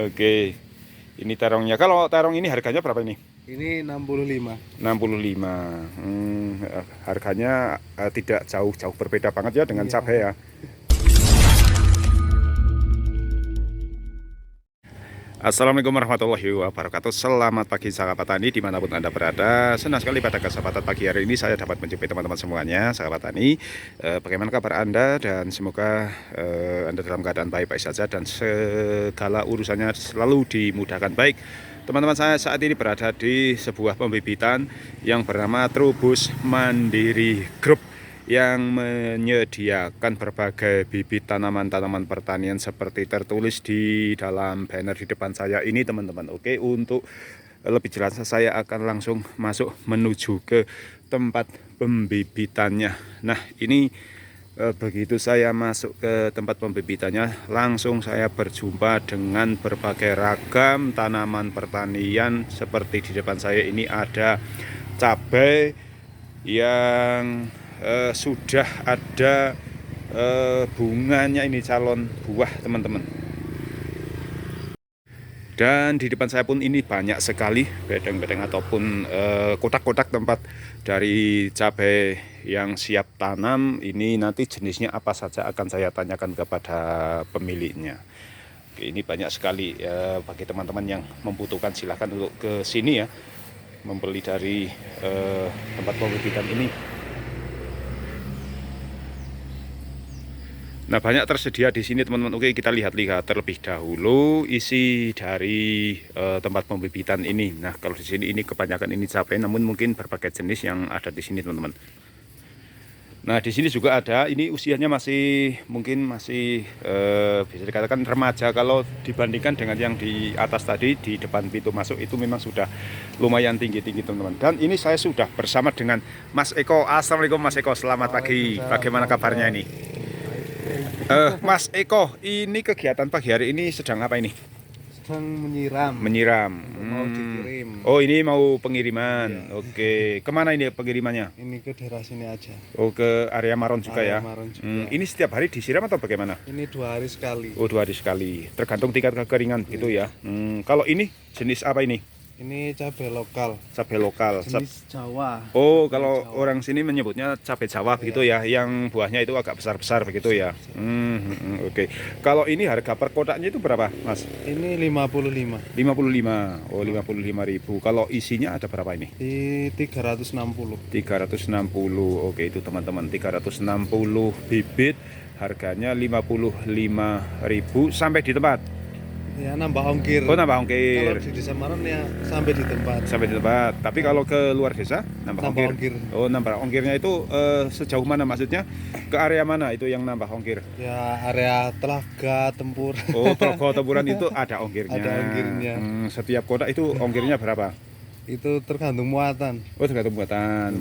Oke, ini terongnya. Kalau terong ini harganya berapa ini? Ini 65. 65. Harganya tidak jauh-jauh berbeda banget ya dengan Iya. cabai ya. Assalamualaikum warahmatullahi wabarakatuh. Selamat pagi sahabat tani dimanapun Anda berada. Senang sekali pada kesempatan pagi hari ini saya dapat menjumpai teman-teman semuanya, sahabat tani. Bagaimana kabar Anda? Dan semoga Anda dalam keadaan baik-baik saja dan segala urusannya selalu dimudahkan baik. Teman-teman, saya saat ini berada di sebuah pembibitan yang bernama Trubus Mandiri Group, yang menyediakan berbagai bibit tanaman-tanaman pertanian seperti tertulis di dalam banner di depan saya ini, teman-teman. Oke, untuk lebih jelas saya akan langsung masuk menuju ke tempat pembibitannya. Nah, ini begitu saya masuk ke tempat pembibitannya, langsung saya berjumpa dengan berbagai ragam tanaman pertanian. Seperti di depan saya ini ada cabai yang sudah ada bunganya, ini calon buah, teman-teman. Dan di depan saya pun ini banyak sekali bedeng-bedeng ataupun kotak-kotak tempat dari cabai yang siap tanam. Ini nanti jenisnya apa saja akan saya tanyakan kepada pemiliknya. Oke, ini banyak sekali bagi teman-teman yang membutuhkan, silahkan untuk ke sini ya, membeli dari tempat pembibitan ini. Nah, banyak tersedia di sini, teman-teman. Oke, kita lihat-lihat terlebih dahulu isi dari tempat pembibitan ini. Nah, kalau di sini ini kebanyakan ini cabai, namun mungkin berbagai jenis yang ada di sini, teman-teman. Nah, di sini juga ada, ini usianya mungkin masih bisa dikatakan remaja kalau dibandingkan dengan yang di atas tadi di depan pintu masuk, itu memang sudah lumayan tinggi-tinggi, teman-teman. Dan ini saya sudah bersama dengan Mas Eko. Assalamualaikum Mas Eko, selamat pagi. Bagaimana kabarnya ini? Mas Eko, ini kegiatan pagi hari ini sedang apa ini? Sedang menyiram. Menyiram. Mau dikirim. Oh, ini mau pengiriman. Iya. Oke, kemana ini pengirimannya? Ini ke daerah sini aja. Oh, ke area Maron juga ya? Maron juga. Ini setiap hari disiram atau bagaimana? Ini 2 hari sekali. Oh, 2 hari sekali. Tergantung tingkat kekeringan gitu ya. Kalau ini jenis apa ini? Ini cabai lokal. Cabai lokal. Jenis Jawa. Oh, kalau orang sini menyebutnya cabai Jawa begitu ya, yang buahnya itu agak besar-besar begitu ya. Oke. Kalau ini harga per kotaknya itu berapa, Mas? Ini 55. 55. Oh, 55.000. Kalau isinya ada berapa ini? Di 360. 360. Oke, itu teman-teman, 360 bibit, harganya 55.000 sampai di tempat. Ya, nambah ongkir. Oh, nambah ongkir. Kalau di desa Maron ya sampai di tempat. Sampai di tempat. Tapi kalau ke luar desa nambah ongkir. Oh, nambah ongkirnya itu sejauh mana, maksudnya ke area mana itu yang nambah ongkir? Ya, area Telaga, Tempur. Oh, Telaga, Tempuran itu ada ongkirnya. Ada ongkirnya. Setiap kotak itu ongkirnya berapa? Itu tergantung muatan. Oh, tergantung muatan.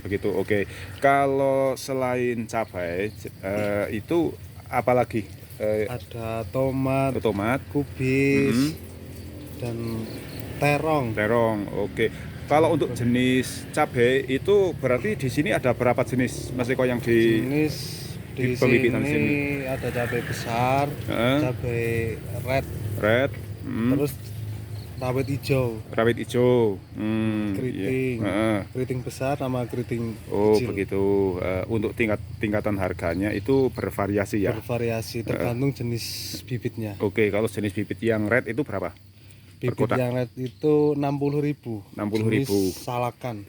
Begitu. Oke. Kalau selain cabai itu apalagi? Ada tomat, kubis, dan terong. Terong, oke. Kalau untuk jenis cabai itu berarti di sini ada berapa jenis, Mas Eko, yang jenis di sini ada cabai besar, cabai red, terus rawit hijau, keriting besar sama keriting kecil. Begitu. Untuk tingkatan harganya itu bervariasi ya? Bervariasi, tergantung jenis bibitnya. Oke, kalau jenis bibit yang red itu berapa? Bibit yang red itu 60.000. 60.000. Jenis salakan.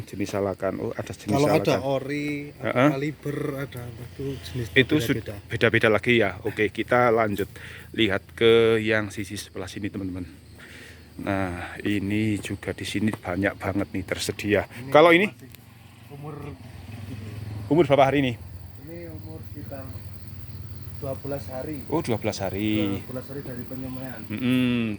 Jenis salakan. Oh, ada jenis kalau salakan. Ada ori, ada kaliber, ada itu jenis itu beda-beda lagi ya. Oke, kita lanjut lihat ke yang sisi sebelah sini, teman-teman. Nah, ini juga di sini banyak banget nih tersedia. Kalau ini umur berapa hari ini? Ini umur sekitar 12 hari. Oh, 12 hari. 12 hari dari penyemaian.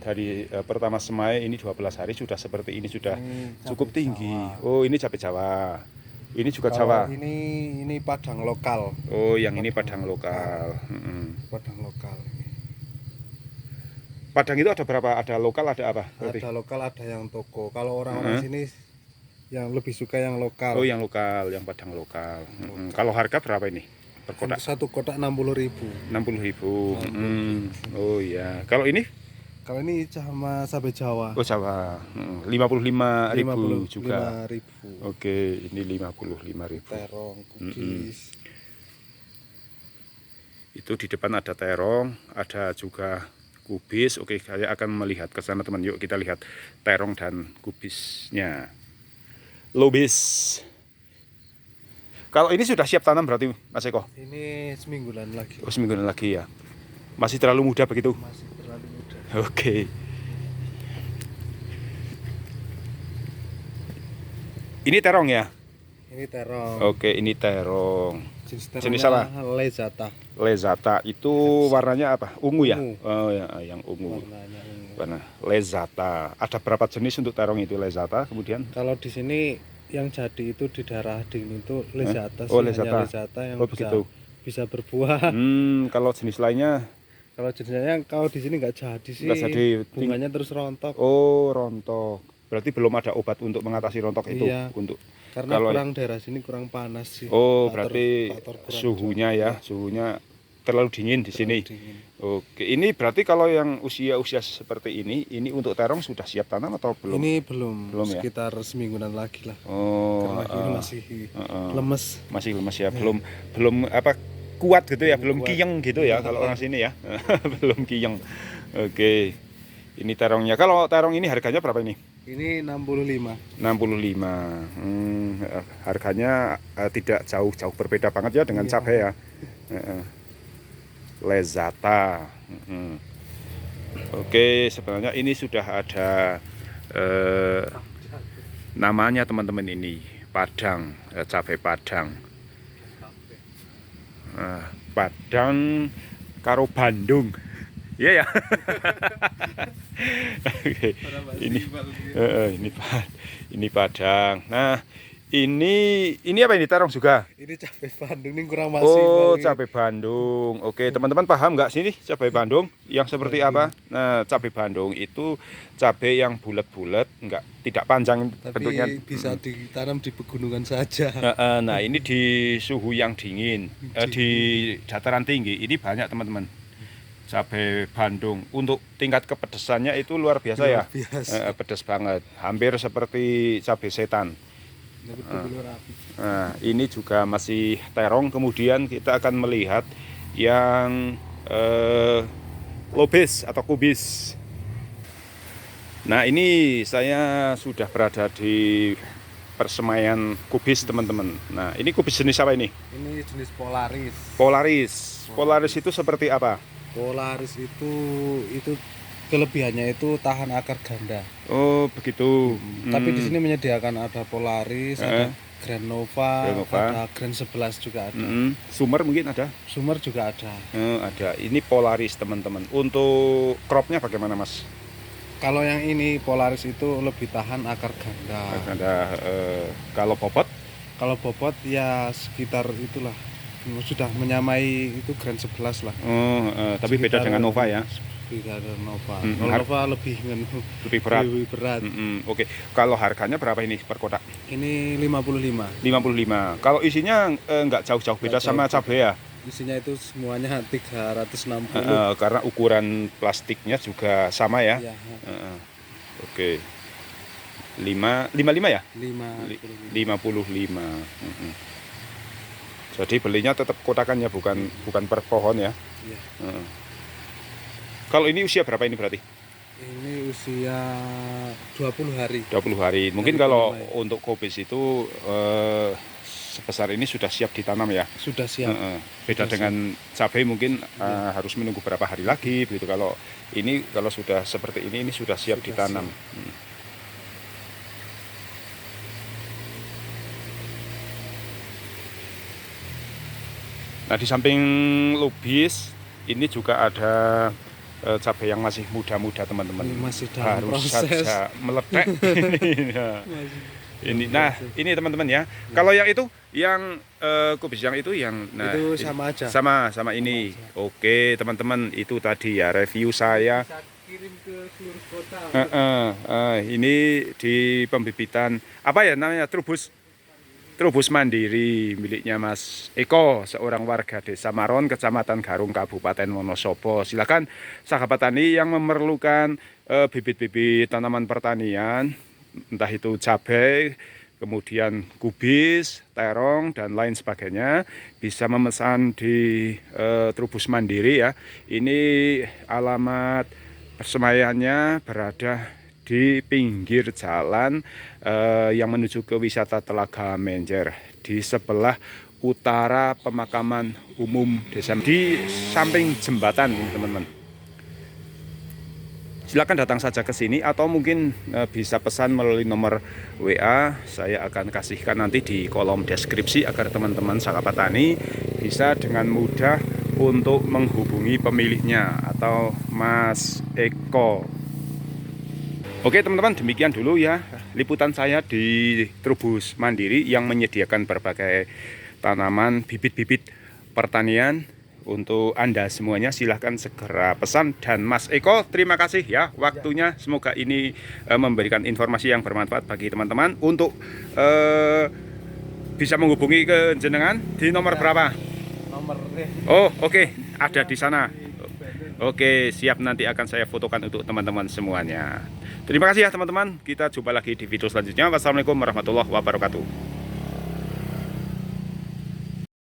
Dari pertama semai ini 12 hari sudah seperti ini, sudah cukup tinggi. Jawa. Oh, ini cabai Jawa. Ini juga Jawa. Ini padang lokal. Oh, yang ini padang lokal. Padang lokal. Padang itu ada berapa? Ada lokal, ada apa? Berarti? Ada lokal, ada yang toko. Kalau orang-orang sini yang lebih suka yang lokal. Oh, yang lokal, yang padang lokal. Kalau harga berapa ini per kotak? Satu kotak 60.000. 60.000. Oh iya. Kalau ini Kalau ini sama cabai Jawa. Oh Jawa. 55.000 juga. 55.000. Oke, ini 55.000. Terong, kubis. Itu di depan ada terong, ada juga kubis. Oke, saya akan melihat ke sana teman. Yuk kita lihat terong dan kubisnya. Lobis. Kalau ini sudah siap tanam berarti Mas Eko? Ini semingguan lagi. Oh, semingguan lagi ya. Masih terlalu muda begitu? Masih terlalu muda. Oke. Ini terong ya? Ini terong. Oke, ini terong. Jenis terongnya apa? Lezata. Lezata itu warnanya apa? Ungu ya? Ungu. Oh ya, yang ungu. Warnanya ungu. Warna Lezata. Ada berapa jenis untuk terong itu Lezata? Kemudian? Kalau di sini yang jadi itu di daerah dingin itu Lezata. Oh, sih, Lezata. hanya Lezata yang Oh, bisa begitu. bisa berbuah. Kalau jenis lainnya? Kalau jenisnya kalau di sini nggak jadi sih. Nggak jadi. Bunganya terus rontok. Oh, rontok. Berarti belum ada obat untuk mengatasi rontok itu? Iya. Untuk Karena kalau kurang daerah sini kurang panas sih. oh, Faktor berarti kurang suhunya ya, suhunya terlalu dingin di sini. dingin. Oke, ini berarti kalau yang usia-usia seperti ini untuk terong sudah siap tanam atau belum? Ini belum Belum ya? sekitar semingguan lagi lah. Oh, Karena ini masih lemes. masih lemas ya, belum apa kuat gitu ya, belum kuat. kiyeng gitu ya kalau orang sini ya. Belum kiyeng. Oke. Ini terongnya. Kalau terong ini harganya berapa ini? Ini 65. 65. Harganya tidak jauh berbeda banget ya dengan cabai ya. Lezata. Oke, sebenarnya ini sudah ada namanya teman-teman ini, Padang, cabai Padang. Padang karo Bandung. Iya ya. Oke. Ini Padang. Nah, ini apa ini terong juga? Ini cabai Bandung ini kurang masih. Oh, cabai Bandung. Oke, teman-teman paham nggak sini cabai Bandung yang seperti apa? Nah, cabai Bandung itu cabai yang bulat-bulat, tidak panjang bentuknya. Tapi bisa ditanam di pegunungan saja. Nah, ini di suhu yang dingin, di dataran tinggi. Ini banyak teman-teman. Cabai Bandung untuk tingkat kepedesannya itu luar biasa ya. Pedas banget, hampir seperti cabai setan. Nah, ini juga masih terong. Kemudian kita akan melihat yang lobis atau kubis. Nah, ini saya sudah berada di persemaian kubis teman-teman. Nah, ini kubis jenis apa ini? Ini jenis Polaris. Polaris itu seperti apa? Polaris itu kelebihannya itu tahan akar ganda. Oh, begitu. Tapi di sini menyediakan ada Polaris, ada Grand Nova, ada Grand 11 juga ada. Summer mungkin ada? Summer juga ada. Ada. Ini Polaris teman-teman. Untuk cropnya bagaimana Mas? Kalau yang ini Polaris itu lebih tahan akar ganda. Kalau bobot? Kalau bobot ya sekitar itulah. Sudah menyamai itu Grand 11 lah. Tapi beda dengan Nova ya? Beda dengan Nova. Nova lebih berat. Lebih berat. Oke. Kalau harganya berapa ini per kotak? Ini 55. 55. Kalau isinya nggak jauh-jauh beda sama cabai ya? Isinya itu semuanya 360. Karena ukuran plastiknya juga sama ya? Ya. Oke. 55 ya? 55. Jadi belinya tetap kotakannya bukan per pohon ya. Iya. Kalau ini usia berapa ini berarti? Ini usia 20 hari. 20 hari. Mungkin kalau untuk kubis itu sebesar ini sudah siap ditanam ya. Sudah siap. Beda dengan cabai mungkin harus menunggu berapa hari lagi begitu. Kalau ini kalau sudah seperti ini sudah siap ditanam. Nah, di samping lobis ini juga ada cabai yang masih muda-muda teman-teman. Masih dalam harus proses. saja meletek. Nah, ini teman-teman ya. Kalau yang itu yang kubis yang itu yang itu sama aja. Sama ini. Oke, teman-teman, itu tadi ya review saya. Bisa kirim ke seluruh kota. Ini di pembibitan apa ya namanya? Trubus trubus mandiri miliknya Mas Eko, seorang warga Desa Maron, Kecamatan Garung, Kabupaten Wonosobo. Silakan sahabat tani yang memerlukan bibit-bibit tanaman pertanian, entah itu cabai, kemudian kubis, terong, dan lain sebagainya, bisa memesan di Trubus Mandiri ya. Ini alamat persemayaannya berada di pinggir jalan yang menuju ke wisata Telaga Menjer, di sebelah utara pemakaman umum desa, di samping jembatan teman-teman. Silakan datang saja ke sini atau mungkin bisa pesan melalui nomor WA. Saya akan kasihkan nanti di kolom deskripsi agar teman-teman sahabat tani bisa dengan mudah untuk menghubungi pemiliknya atau Mas Eko. Oke teman-teman, demikian dulu ya liputan saya di Trubus Mandiri yang menyediakan berbagai tanaman bibit-bibit pertanian untuk Anda semuanya. Silahkan segera pesan. Dan Mas Eko, terima kasih ya waktunya. Semoga ini memberikan informasi yang bermanfaat bagi teman-teman untuk bisa menghubungi ke jenengan di nomor berapa? Nomor Oh oke, ada di sana. Oke, siap, nanti akan saya fotokan untuk teman-teman semuanya. Terima kasih ya teman-teman. Kita jumpa lagi di video selanjutnya. Wassalamualaikum warahmatullahi wabarakatuh.